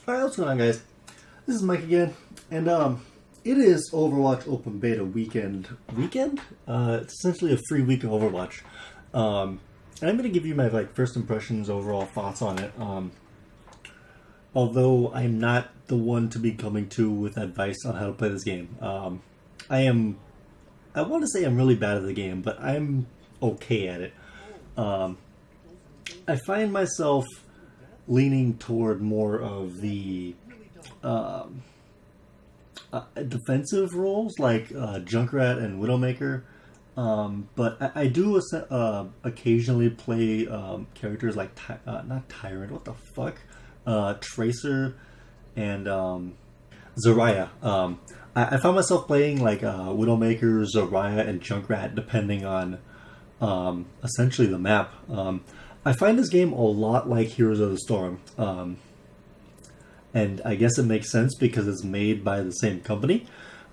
Alright, what's going on, guys? This is Mike again, and it is Overwatch Open Beta weekend. It's essentially a free week of Overwatch. And I'm going to give you my first impressions, overall thoughts on it. Although I'm not the one to be coming to with advice on how to play this game. I want to say I'm really bad at the game, but I'm okay at it. I find myself leaning toward more of the defensive roles like Junkrat and Widowmaker, but I do occasionally play characters like not Tyrant, what the fuck, Tracer and Zarya. I found myself playing like Widowmaker, Zarya, and Junkrat depending on essentially the map. I find this game a lot like Heroes of the Storm, and I guess it makes sense because it's made by the same company.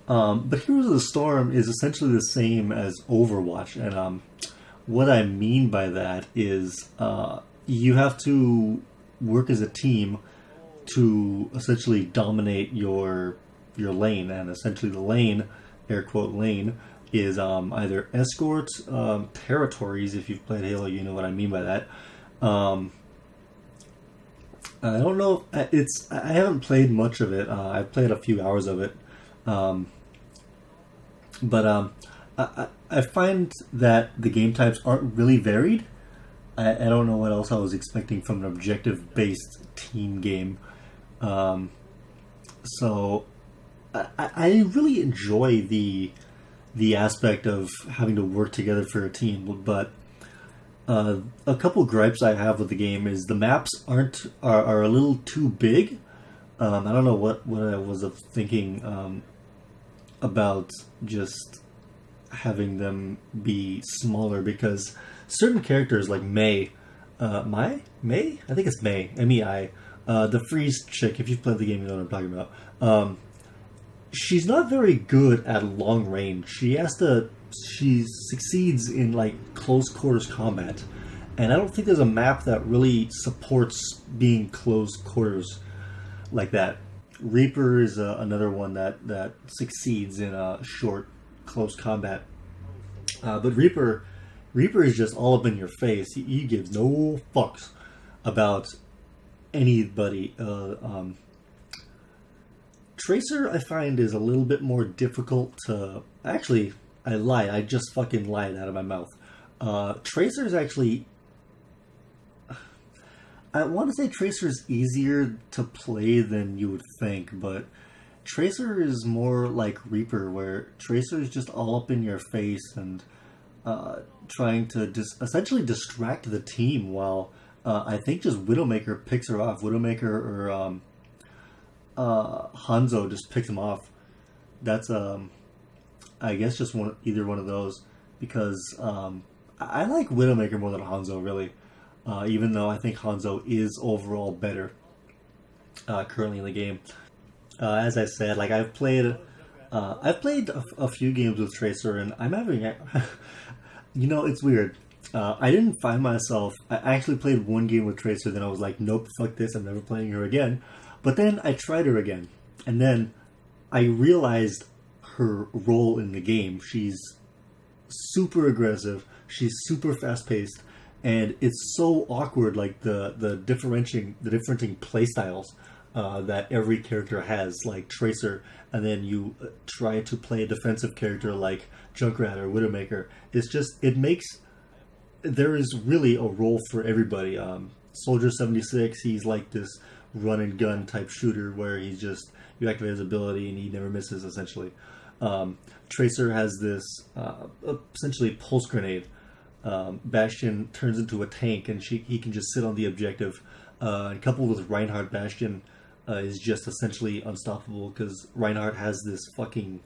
But Heroes of the Storm is essentially the same as Overwatch, and what I mean by that is you have to work as a team to essentially dominate your lane, and essentially the lane, air quote lane, is either escort territories. If you've played Halo, you know what I mean by that. I don't know. I haven't played much of it. I've played a few hours of it, but I find that the game types aren't really varied. I don't know what else I was expecting from an objective-based team game. So I really enjoy the aspect of having to work together for a team, but a couple gripes I have with the game is the maps are a little too big. I don't know what I was thinking about just having them be smaller, because certain characters like May, I think it's May, MEI, the freeze chick. If you've played the game, you know what I'm talking about. She's not very good at long range. She succeeds in close quarters combat, and I don't think there's a map that really supports being close quarters like that. Reaper is another one that succeeds in short close combat, but Reaper is just all up in your face. He gives no fucks about anybody. Tracer, I find, is a little bit more difficult to... Actually, I lied. I just fucking lied out of my mouth. Tracer is actually... I want to say Tracer is easier to play than you would think, but Tracer is more like Reaper, where Tracer is just all up in your face and trying to essentially distract the team, while I think just Widowmaker picks her off. Widowmaker or... Hanzo just picks him off. That's I guess just either one of those, because I like Widowmaker more than Hanzo, really, even though I think Hanzo is overall better currently in the game. As I said, I've played a few games with Tracer, and I'm having you know, it's weird. I didn't find myself... I actually played one game with Tracer, then I was like, nope, fuck this, I'm never playing her again. But then I tried her again, and then I realized her role in the game. She's super aggressive, she's super fast-paced, and it's so awkward, the differentiating playstyles that every character has, like Tracer, and then you try to play a defensive character like Junkrat or Widowmaker. There is really a role for everybody. Soldier 76, he's like this run and gun type shooter where he's just, you activate his ability and he never misses, essentially. Tracer has this essentially pulse grenade. Bastion turns into a tank, and he can just sit on the objective. And coupled with Reinhardt, Bastion is just essentially unstoppable, because Reinhardt has this fucking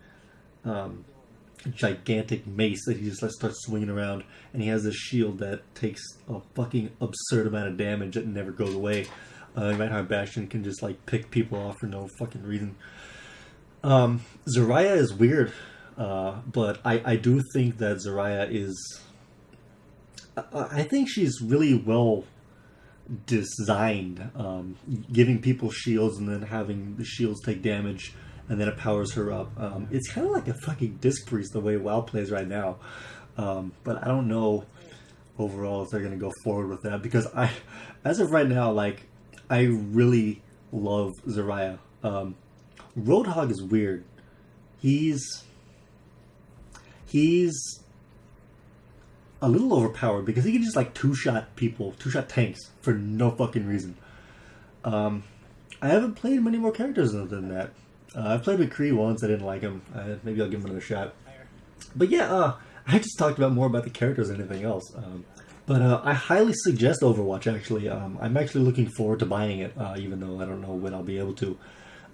gigantic mace that he just starts swinging around, and he has this shield that takes a fucking absurd amount of damage that never goes away. Reinhardt Bastion can just pick people off for no fucking reason. Zarya is weird, but I do think that Zarya is... I think she's really well designed, giving people shields and then having the shields take damage, and then it powers her up. It's kind of like a fucking disc priest the way WoW plays right now. But I don't know overall if they're going to go forward with that, because as of right now, like, I really love Zarya. Roadhog is weird. He's a little overpowered because he can just like two-shot people, two-shot tanks for no fucking reason. I haven't played many more characters than that. I played with Kree once. I didn't like him. Maybe I'll give him another shot. But yeah, I just talked about more about the characters than anything else. But I highly suggest Overwatch, actually. I'm actually looking forward to buying it, even though I don't know when I'll be able to.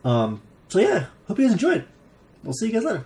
So yeah, hope you guys enjoyed. We'll see you guys later.